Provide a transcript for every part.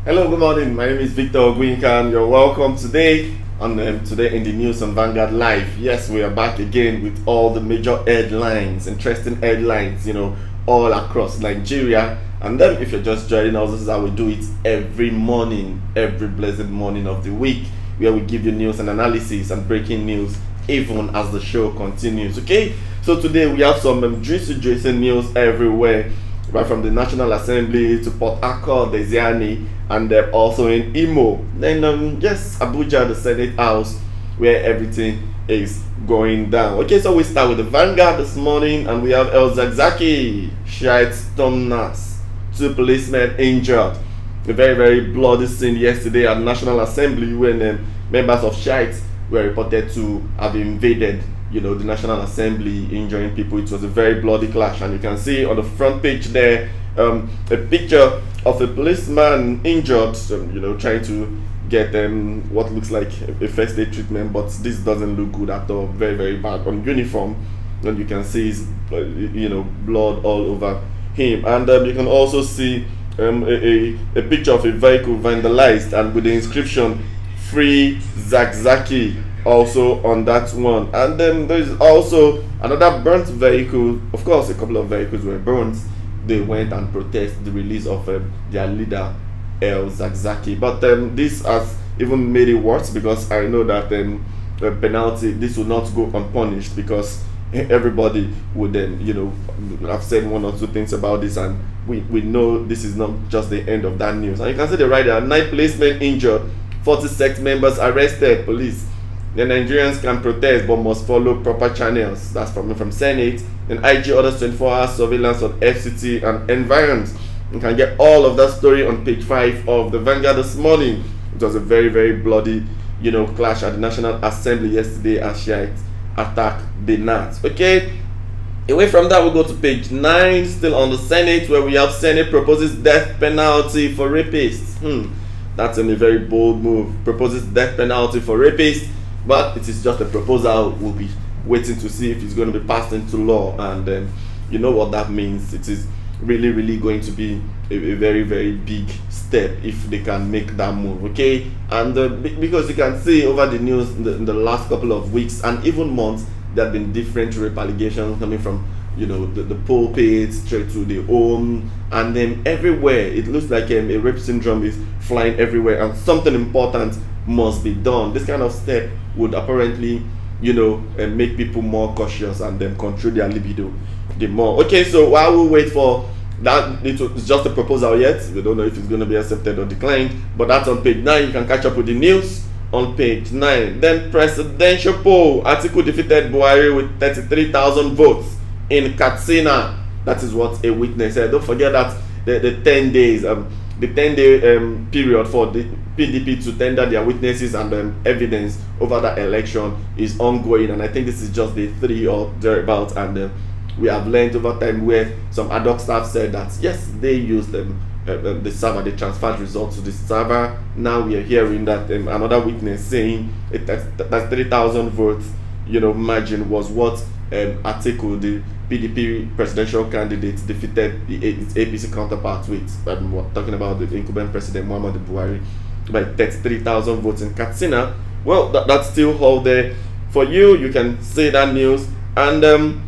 Hello, good morning. My name is Victor Ogwinkan. You're welcome today today in the news on Vanguard Live. Yes, we are back again with all the major headlines, interesting headlines, all across Nigeria. And then, if you're just joining us, this is how we do it every morning, every blessed morning of the week, where we give you news and analysis and breaking news, even as the show continues. Okay, so today we have some juicy news everywhere, right from the National Assembly to Port Harcourt, Desiani, and also in Imo. Then, yes, Abuja, the Senate House, where everything is going down. Okay, so we start with the Vanguard this morning, and we have El Zakzaki, Shiite Stormers, two policemen injured. A very bloody scene yesterday at National Assembly when members of Shiites were reported to have invaded the National Assembly, injuring people. It was a very bloody clash, and you can see on the front page there a picture of a policeman injured, trying to get what looks like a first aid treatment, but this doesn't look good at all. Very bad on uniform, and you can see his blood all over him, and you can also see a picture of a vehicle vandalized and with the inscription "Free Zakzaki" also on that one. And then there's also another burnt vehicle. Of course, a couple of vehicles were burnt. They went and protest the release of their leader El Zakzaki. But this has even made it worse, because I know that penalty, this will not go unpunished, because everybody would have said one or two things about this, and we know this is not just the end of that news. And you can see the right there: 9 policemen injured, 40 sect members arrested. Police: the Nigerians can protest but must follow proper channels. That's from Senate. Then IG orders 24-hour surveillance on FCT and environs. You can get all of that story on page 5 of the Vanguard this morning. It was a very bloody, clash at the National Assembly yesterday as Shiites attacked the NAT. Okay. Away from that, we go to page 9, still on the Senate, where we have Senate proposes death penalty for rapists. That's a very bold move. Proposes death penalty for rapists, but it is just a proposal. We'll be waiting to see if it's going to be passed into law, and you know what that means. It is really going to be a very big step if they can make that move. Okay, and because you can see over the news in the last couple of weeks and even months, there have been different rape allegations coming from the pulpit straight to the home, and then everywhere it looks like a rape syndrome is flying everywhere, and something important must be done. This kind of step would apparently make people more cautious and then control their libido the more. Okay, so while we wait for that, it's just a proposal yet. We don't know if it's going to be accepted or declined, but that's on page 9. You can catch up with the news on page 9. Then presidential poll: Atiku defeated Buhari with 33,000 votes in Katsina. That is what a witness said. Don't forget that the 10 days the 10-day period for the PDP to tender their witnesses and evidence over that election is ongoing, and I think this is just day 3 or thereabouts. And we have learned over time where some ad hoc staff said that yes, they used the server, they transferred results to the server. Now we are hearing that another witness saying that 3,000 votes margin was what Atiku, the PDP presidential candidate, defeated its APC counterpart with. We're talking about the incumbent president Muhammadu Buhari by 33,000 votes in Katsina. Well, that's still all there for you. You can see that news. And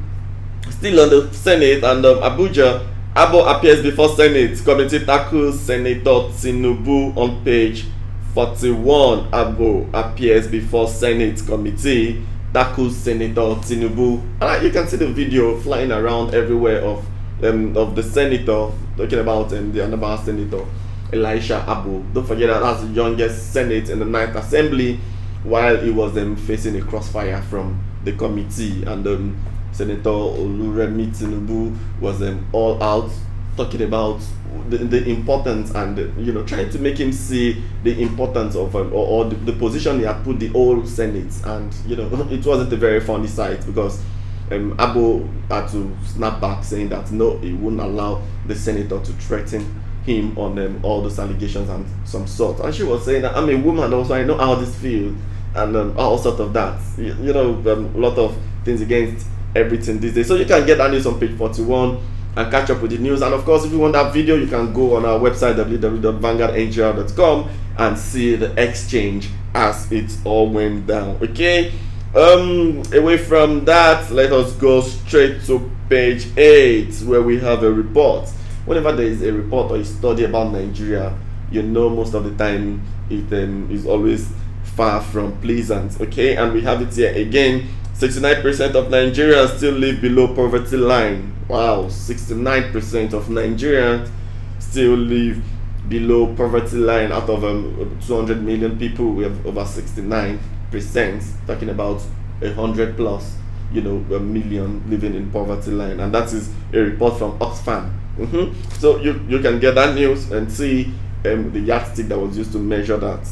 still on the Senate and Abuja, Abo appears before Senate committee, tackles Senator Tinubu on page 41. Abo appears before Senate committee, tackles Senator Tinubu, and you can see the video flying around everywhere of the senator talking about the Anambra Senator Elisha Abo. Don't forget that that's the youngest Senate in the 9th Assembly, while he was facing a crossfire from the committee, and Senator Oluremi Tinubu was all out talking about the importance, and trying to make him see the importance of or the position he had put the whole Senate. And it wasn't a very funny sight, because Abo had to snap back, saying that no, he wouldn't allow the senator to threaten him on all those allegations and some sort. And she was saying that I'm a woman also, I know how this feels, and all sort of that. A lot of things against everything these days. So you can get that news on page 41 and catch up with the news. And of course, if you want that video, you can go on our website www.vanguardngr.com and see the exchange as it all went down. Okay, away from that, let us go straight to page 8, where we have a report. Whenever there is a report or a study about Nigeria, you know, most of the time it is always far from pleasant. Okay, and we have it here again. 69% of Nigerians still live below poverty line. Wow, 69% of Nigerians still live below poverty line. Out of 200 million people, we have over 69%, talking about 100 plus, a million living in poverty line. And that is a report from Oxfam. So you can get that news and see the yardstick that was used to measure that.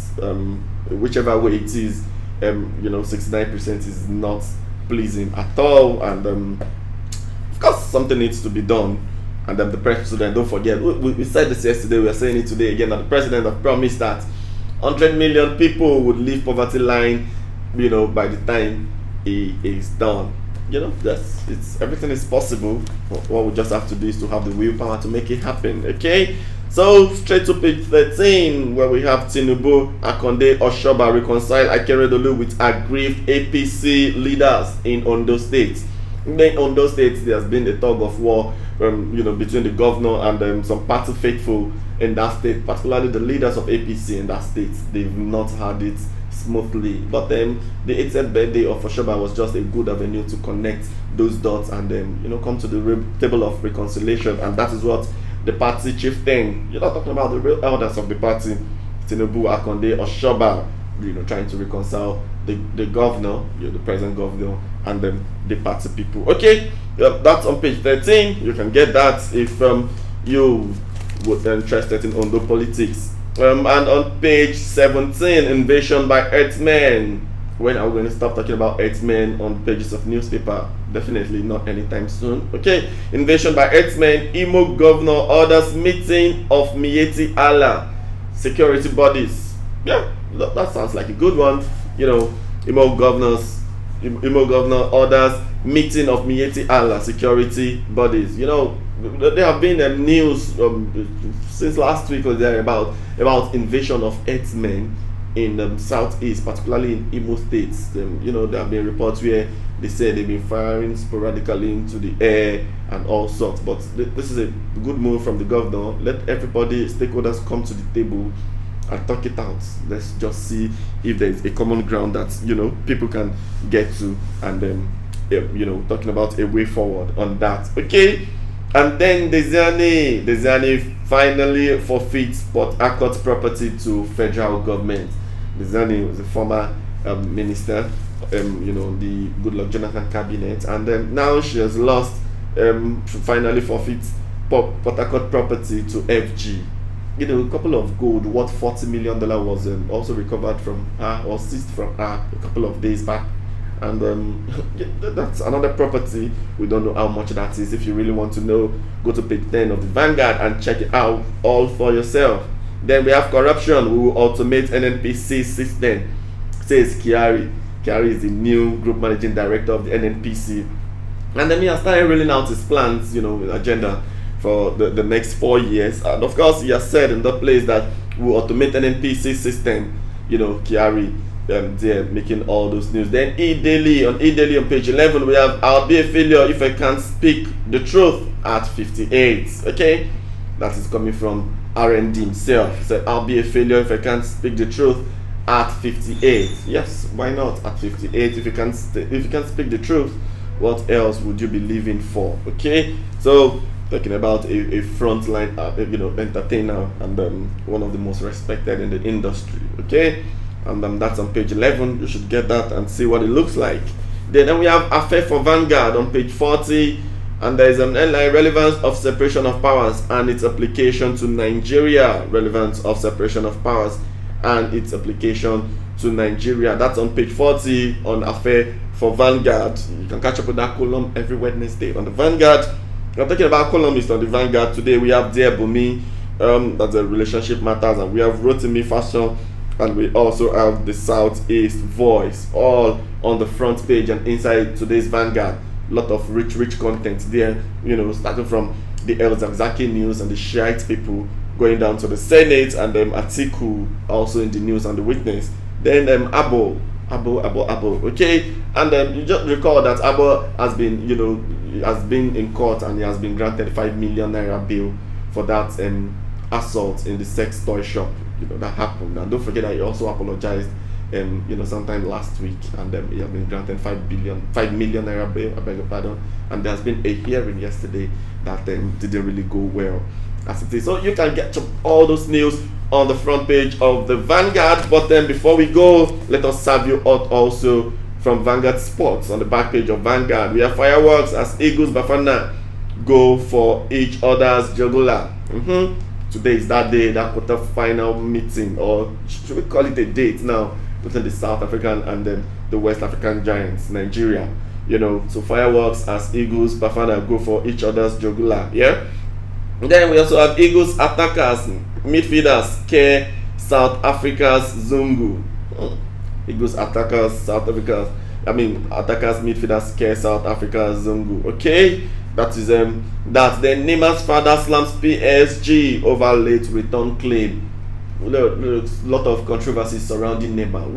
Whichever way it is, 69% is not pleasing at all, and of course something needs to be done. And then the president, don't forget, we said this yesterday, we are saying it today again, that the president have promised that 100 million people would leave poverty line, by the time he is done. Everything is possible. What we just have to do is to have the willpower to make it happen. Okay, so straight to page 13, where we have Tinubu, Akonde, Oshoba reconcile Akeredolu with aggrieved APC leaders in Ondo State. In Ondo State, there has been a tug of war, between the governor and some party faithful in that state, particularly the leaders of APC in that state. They've not had it smoothly, but the 80th birthday of Oshoba was just a good avenue to connect those dots and come to the table of reconciliation. And that is what the party chieftain, you're not talking about the real elders of the party, Tinubu, Akonde, Oshoba, trying to reconcile the governor, the present governor, and the party people. Okay, that's on page 13. You can get that if you would be interested in Ondo politics. And on page 17, invasion by Earthmen. When are we going to stop talking about Earthmen on pages of newspaper? Definitely not anytime soon. Okay, invasion by Earthmen. Imo governor orders meeting of Miyetti Allah security bodies. Yeah, that sounds like a good one. Imo governor orders meeting of Miyetti Allah security bodies. There have been news since last week or there about invasion of Earthmen in southeast, particularly in Imo State. There have been reports where they say they've been firing sporadically into the air and all sorts. But this is a good move from the governor. Let everybody, stakeholders, come to the table and talk it out. Let's just see if there is a common ground that people can get to, and talking about a way forward on that. Okay. And then Desiani finally forfeits Port Harcourt property to federal government. Desiani was a former minister, the Goodluck Jonathan cabinet, and now she has lost, finally forfeits Port Harcourt property to FG. A couple of gold worth $40 million was also recovered from her, or seized from her, a couple of days back. And that's another property. We don't know how much that is. If you really want to know, go to page 10 of the Vanguard and check it out all for yourself. Then we have corruption. We will automate NNPC system, says Kyari. Kyari is the new group managing director of the NNPC. And then he has started rolling out his plans, agenda for the next 4 years. And of course, he has said in that place that we will automate NNPC system. Kyari. They're making all those news. Then E-Daily on page 11, we have I'll be a failure if I can't speak the truth at 58. Okay, that is coming from RND himself. He said I'll be a failure if I can't speak the truth at 58. Yes, why not at 58? If you can't speak the truth, what else would you be living for? Okay, so talking about a frontline entertainer and one of the most respected in the industry. Okay. And that's on page 11. You should get that and see what it looks like. Then we have Affair for Vanguard on page 40, and there is an headline: relevance of separation of powers and its application to Nigeria. Relevance of separation of powers and its application to Nigeria. That's on page 40 on Affair for Vanguard. You can catch up with that column every Wednesday on the Vanguard. I'm talking about columnists on the Vanguard. Today we have Dear Bumi, that's the relationship matters, and we have Rotimi Fashion. And we also have the Southeast Voice, all on the front page and inside today's Vanguard. A lot of rich content there, starting from the El Zakzaki news and the Shiite people going down to the Senate, and Atiku also in the news and the witness. Then Abo, okay, and you just recall that Abo has been, has been in court, and he has been granted 5 million naira bail for that assault in the sex toy shop, that happened. And don't forget that he also apologized, sometime last week, and he has been granted 5 million naira bail. I beg your pardon. And there has been a hearing yesterday that didn't really go well as it is. So you can get all those news on the front page of the Vanguard. But then before we go, let us serve you out also from Vanguard Sports on the back page of Vanguard. We have fireworks as Eagles Bafana go for each other's jugular. Today is that day, that quarter final meeting, or should we call it a date now, between the South African and the West African giants, Nigeria. So fireworks as Eagles Bafana go for each other's jugular. Yeah. And then we also have Eagles attackers, midfielders scare South Africa's Zungu. Eagles attackers, attackers, midfielders scare South Africa's Zungu. Okay, that is that. Then Neymar's father slams PSG over late return claim. There's a lot of controversy surrounding Neymar.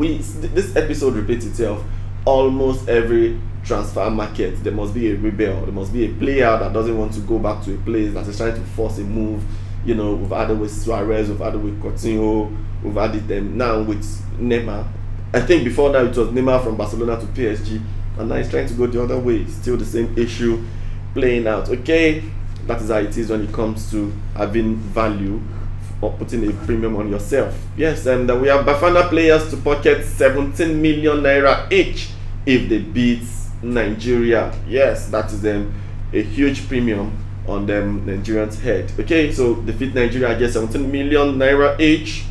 This episode repeats itself. Almost every transfer market, there must be a rebel. There must be a player that doesn't want to go back to a place, that is trying to force a move. We've had it with Suarez, we've had it with Coutinho, we've had it now with Neymar. I think before that it was Neymar from Barcelona to PSG, and now he's trying to go the other way. Still the same issue playing out. Okay, that is how it is when it comes to having value or putting a premium on yourself. Yes, and we have Bafana players to pocket 17 million naira each if they beat Nigeria. Yes, that is a huge premium on them Nigerians' head. Okay, so defeat Nigeria, get 17 million naira each.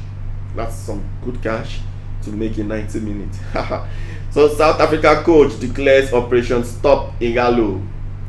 That's some good cash to make in 90 minutes. So South Africa coach declares Operation Stop Igalo.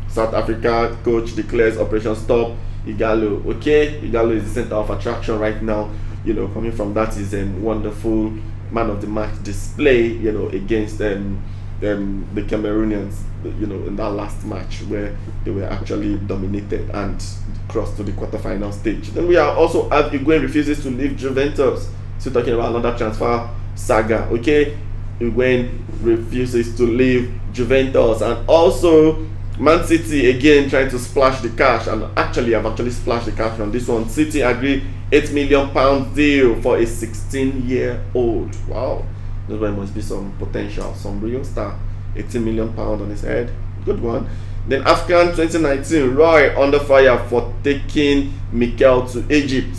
South Africa coach declares Operation Stop Igalo. Okay, Igalo is the center of attraction right now. Coming from that is a wonderful man of the match display. Against the Cameroonians. In that last match where they were actually dominated and crossed to the quarterfinal stage. Then we are also have Higuain refuses to leave Juventus. Still talking about another transfer saga. Okay, Higuain refuses to leave Juventus, and also Man City again trying to splash the cash, and actually I've splashed the cash on this one. City agree £8 million deal for a 16-year-old. Wow, this one must be some potential, some real star. £18 million on his head, good one. Then AFCON 2019, Roy under fire for taking Mikel to Egypt.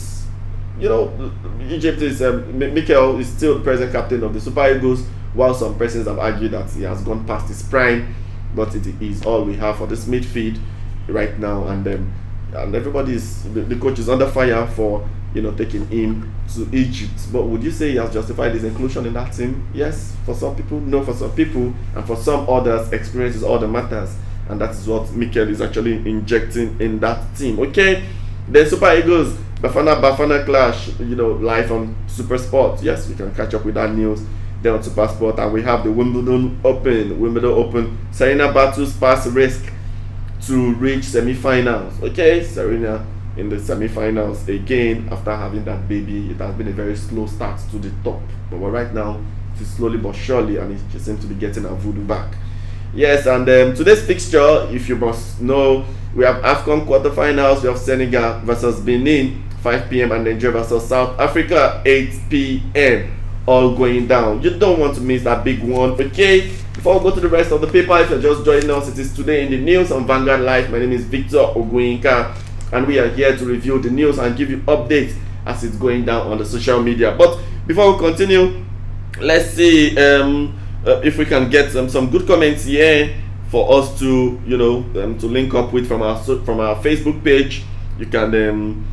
Egypt is Mikel is still the present captain of the Super Eagles, while some persons have argued that he has gone past his prime. But it is all we have for this midfield right now, and the coach is under fire for taking him to Egypt. But would you say he has justified his inclusion in that team? Yes, for some people, no, for some people, and for some others, experience is all that matters, and that is what Mikel is actually injecting in that team. Okay, then Super Eagles Bafana clash, live on Super Sport. Yes, we can catch up with that news on Super Sport. And we have the Wimbledon Open. Serena battles pass risk to reach semi-finals. Okay, Serena in the semi-finals again after having that baby. It has been a very slow start to the top, but right now it is slowly but surely, and she seems to be getting her voodoo back. Yes, and today's fixture, if you must know, we have AFCON quarterfinals. We have Senegal versus Benin 5 p.m. and Nigeria versus South Africa 8 p.m. all going down. You don't want to miss that big one. Okay, before we go to the rest of the paper, if you're just joining us, it is Today in the News on Vanguard Live. My name is Victor Oguyinka, and we are here to review the news and give you updates as it's going down on the social media. But before we continue, let's see if we can get some good comments here for us to to link up with from our Facebook page. You can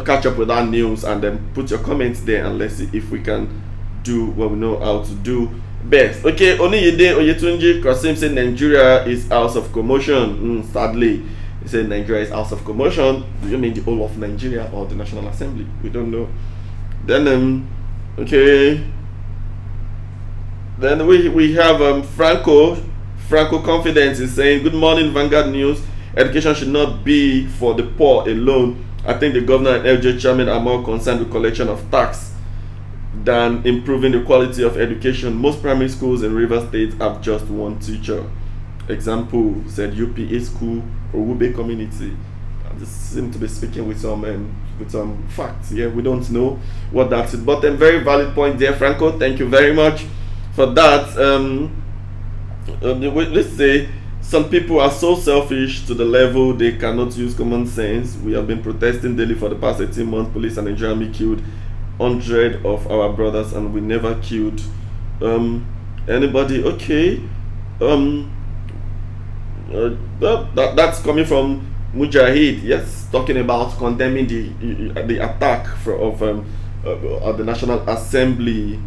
catch up with our news and then put your comments there, and let's see if we can do what we know how to do best. Okay, Oniyede Oyetunji Kasim said Nigeria is house of commotion. Sadly, he said Nigeria is house of commotion. Do you mean the whole of Nigeria or the National Assembly? We don't know. Then okay. Then we have Franco Confidence is saying, good morning Vanguard News. Education should not be for the poor alone. I think the governor and LJ chairman are more concerned with collection of tax than improving the quality of education. Most primary schools in Rivers State have just one teacher. Example, said UPA school or Wube community. This seem to be speaking with some facts. Yeah, we don't know what that's it. But a very valid point there, Franco. Thank you very much for that. Let's say some people are so selfish to the level they cannot use common sense. We have been protesting daily for the past 18 months. Police and Nigerian Army killed 100 of our brothers, and we never killed anybody. Okay, that's coming from Mujahid. Yes, talking about condemning the attack of the National Assembly.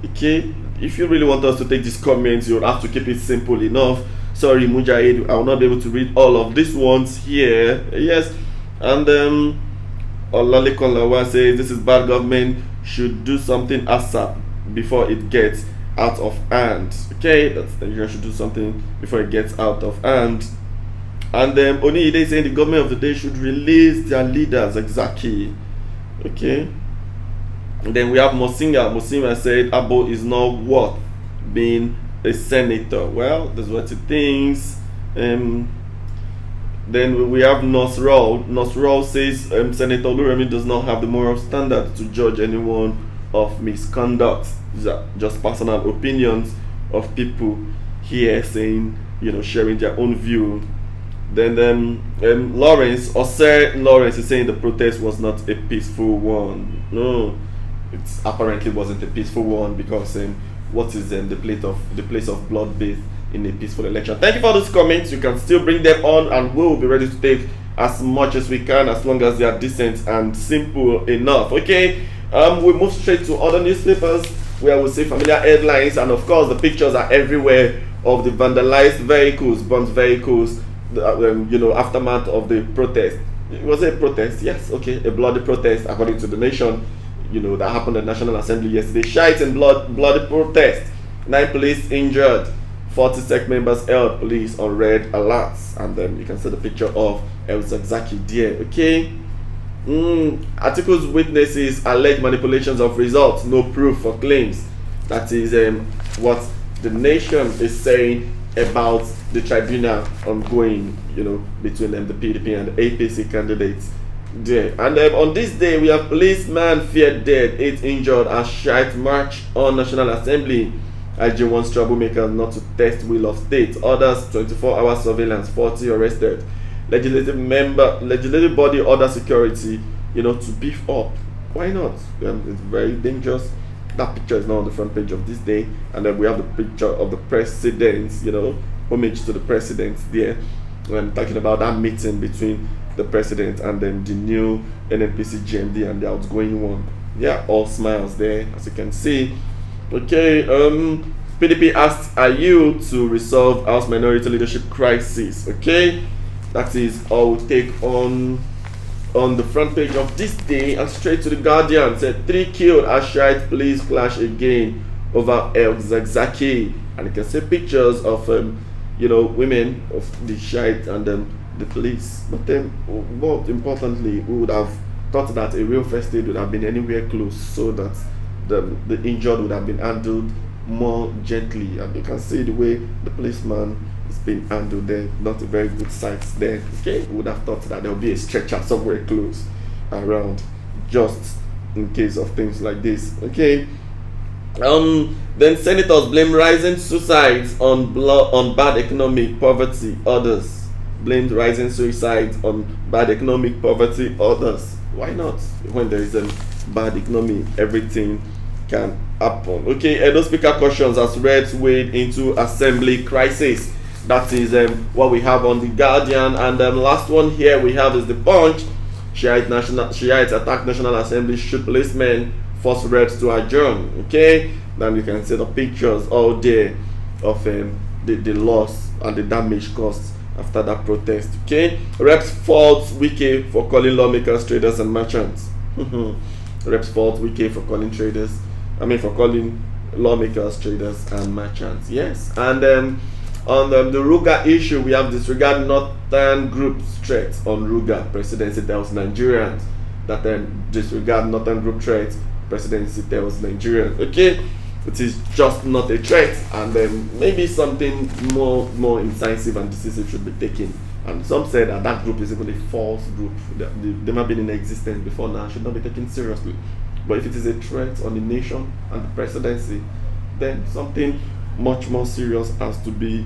Okay, if you really want us to take these comments, you'll have to keep it simple enough. Sorry, Mujahid, I will not be able to read all of these ones here. Yes, and Olalekon Lawa says this is bad government, should do something ASAP before it gets out of hand. Okay, that's Nigeria should do something before it gets out of hand. And Oniide saying the government of the day should release their leaders. Exactly. Okay. And then we have Mosinga. Mosinga said Abo is not worth being a senator. Well, that's what he thinks. Then we have Nosral. Nosral says Senator Oluremi does not have the moral standard to judge anyone of misconduct. These are just personal opinions of people here saying, sharing their own view. Then Lawrence is saying the protest was not a peaceful one. No, it apparently wasn't a peaceful one because what is the place of bloodbath in a peaceful election? Thank you for those comments. You can still bring them on, and we will be ready to take as much as we can, as long as they are decent and simple enough. Okay, we move straight to other newspapers where we see familiar headlines, and of course the pictures are everywhere of the vandalized vehicles, burnt vehicles. Aftermath of the protest. It was a protest, yes, okay, a bloody protest according to the Nation. That happened at National Assembly yesterday. Shite and bloody protest. 9 police injured. 40 SEC members held police on red alerts. And then you can see the picture of El Zakzaki there. Okay. Articles witnesses alleged manipulations of results. No proof for claims. That is what the Nation is saying about the tribunal ongoing, between the PDP and the APC candidates there. And on this day, we have policeman feared dead, 8 injured as shite march on National Assembly. IG wants troublemakers not to test will of state. Others 24-hour surveillance, 40 arrested. Legislative body order security, to beef up. Why not? It's very dangerous. That picture is now on the front page of this day, and then we have the picture of the president, homage to the president there. I'm talking about that meeting between the president and then the new NNPC GMD and the outgoing one. Yeah, all smiles there, as you can see. Okay, PDP asked AYU to resolve House minority leadership crisis. Okay, that is all we'll take on the front page of this day. And straight to the Guardian, said 3 killed as shite police clash again over El Zakzaki. And you can see pictures of women of the shite and the police. But then, more importantly, we would have thought that a real first aid would have been anywhere close, so that the injured would have been handled more gently. And you can see the way the policeman is being handled there. Not a very good sight there. Okay, we would have thought that there would be a stretcher somewhere close around, just in case of things like this. Okay. Then senators blame rising suicides on bad economic poverty. Others blamed rising suicides on bad economic poverty. Others. Why not? When there is a bad economy, everything can happen. Okay, Edo Speaker cautions as Reds wade into assembly crisis. That is what we have on the Guardian. And last one here we have is the Punch. Shiites attack National Assembly, shoot policemen, force Reds to adjourn. Okay, then you can see the pictures all there of the loss and the damage caused after that protest. Okay, Reps fault Wike for calling lawmakers traders and merchants. Reps fault Wike for calling for calling lawmakers traders and merchants. Yes, and On the Ruga issue, we have disregard Northern Group's threats on Ruga. Presidency tells Nigerians that disregard Northern Group threats. Presidency tells Nigerians. Okay, it is just not a threat, and maybe something more incisive and decisive should be taken. And some said that group is even a false group. They might have been in existence before now, should not be taken seriously. But if it is a threat on the nation and the presidency, then something much more serious has to be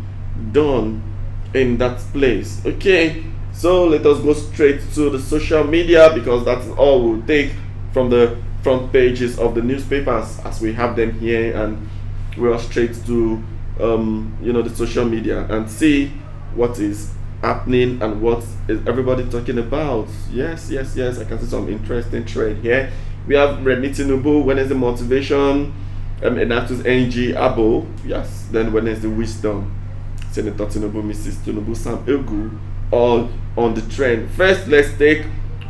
done in that place. Okay, so let us go straight to the social media, because that's all we'll take from the front pages of the newspapers as we have them here, and we'll straight to the social media and see what is happening and what is everybody talking about. Yes, I can see some interesting trade here. We have Remi Tinubu, Wednesday motivation, Enatus NG Abo, yes, then Wednesday wisdom, Senator Tinubu, Mrs. Tinubu, Sam Egu, all on the trend. First, let's take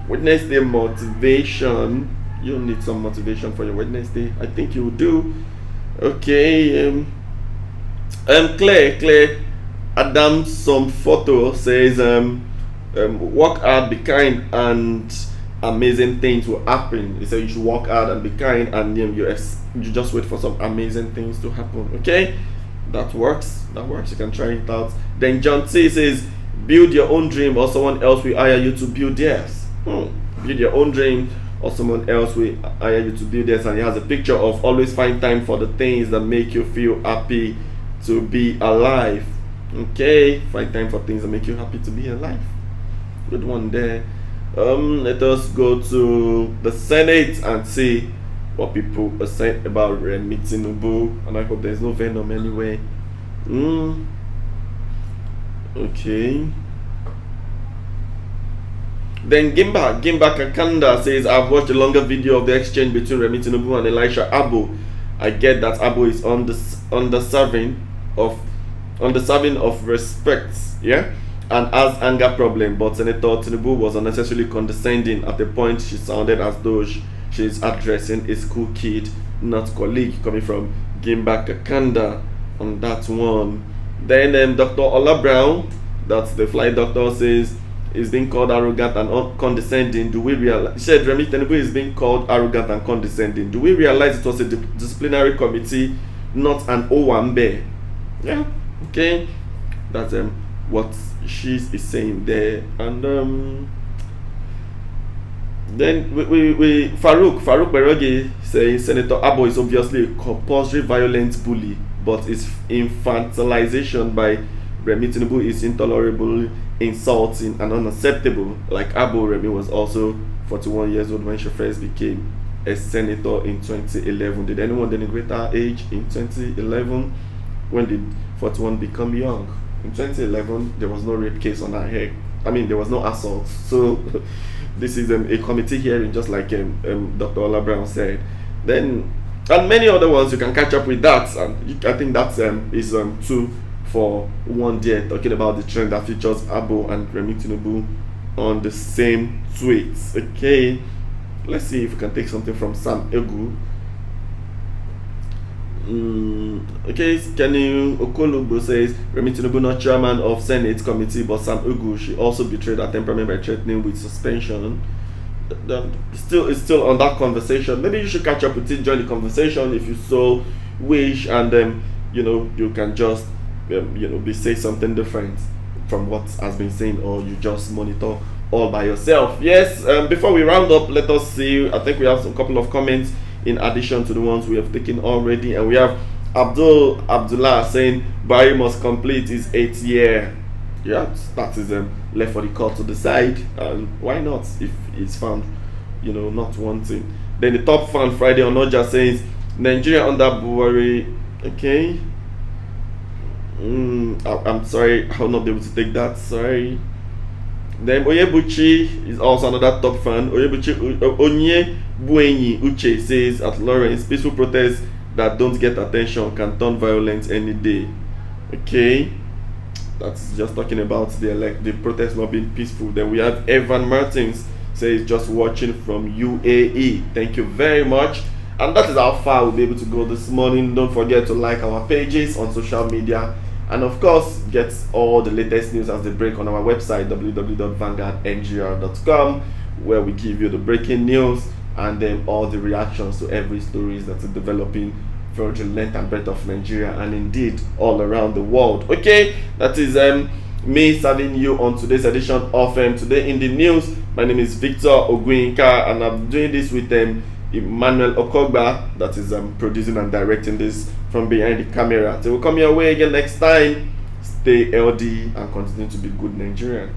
Wednesday motivation. You need some motivation for your Wednesday. I think you do. Okay. Claire Adams, some photo says work hard, be kind, and amazing things will happen. He said you should work hard and be kind, and you just wait for some amazing things to happen. Okay, that works. You can try it out. Then John T says build your own dream, or someone else will hire you to build theirs. Build your own dream, or someone else will hire you to build theirs. And he has a picture of always find time for the things that make you feel happy to be alive. Okay, find time for things that make you happy to be alive. Good one there. Let us go to the Senate and see what people are saying about Remi Tinubu, and I hope there's no venom anyway. Okay. Then Gimba Kakanda says, I've watched a longer video of the exchange between Remi Tinubu and Elisha Abo. I get that Abo is undeserving of respect, yeah, and has anger problem, but Senator Tinubu was unnecessarily condescending. At the point, she sounded as though she's addressing a school kid, not colleague, coming from Gimba Kakanda on that one. Then Dr. Ola Brown, that's the flight doctor, says is being called arrogant and condescending. Do we realize? He said Remi Tinubu is being called arrogant and condescending. Do we realize it was a disciplinary committee, not an Owambe? Yeah. Okay. That's what she is saying there. And then we Farouk Berogi says Senator Abo is obviously a compulsory violent bully, but his infantilization by Remi Tinubu is intolerable, insulting, and unacceptable. Like Abo, Remi was also 41 years old when she first became a senator in 2011. Did anyone denigrate her age in 2011? When did 41 become young? In 2011, there was no rape case on her head. I mean, there was no assault. So this is a committee hearing, just like Dr. Ola Brown said. Then, and many other ones, you can catch up with that. And I think that is 2 for 1 day, talking about the trend that features Abo and Remi Tinubu on the same tweets. Okay, let's see if we can take something from Sam Egu. Okay, Kenny Okolobo says Remi Tinubu not chairman of Senate committee, but Sam Egu, she also betrayed her temperament by threatening with suspension. It's still on that conversation. Maybe you should catch up with it, join the conversation if you so wish, and you can just say something different from what has been saying, or you just monitor all by yourself. Yes. Before we round up, let us see. I think we have a couple of comments in addition to the ones we have taken already, and we have Abdullah saying Barry must complete his 8th year. Yeah, that is left for the court to decide, and why not if it's found not wanting. Then the top fan Friday on Oja says Nigeria under Buhari. Okay. I'm sorry, I'll not be able to take that. Sorry. Then Oyebuchi is also another top fan. Onyebuenyi Uche says at Lawrence, peaceful protests that don't get attention can turn violent any day. Okay, that's just talking about the protest not being peaceful. Then we have Evan Martins says just watching from UAE. Thank you very much. And that is how far we'll be able to go this morning. Don't forget to like our pages on social media And of course, get all the latest news as they break on our website www.vanguardngr.com, where we give you the breaking news and then all the reactions to every stories that are developing throughout the length and breadth of Nigeria and indeed all around the world. Okay, that is me serving you on today's edition of Today in the News. My name is Victor Ogwinka, and I'm doing this with Emmanuel Okogba, that is producing and directing this from behind the camera. So we'll come your way again next time. Stay healthy and continue to be good Nigerian.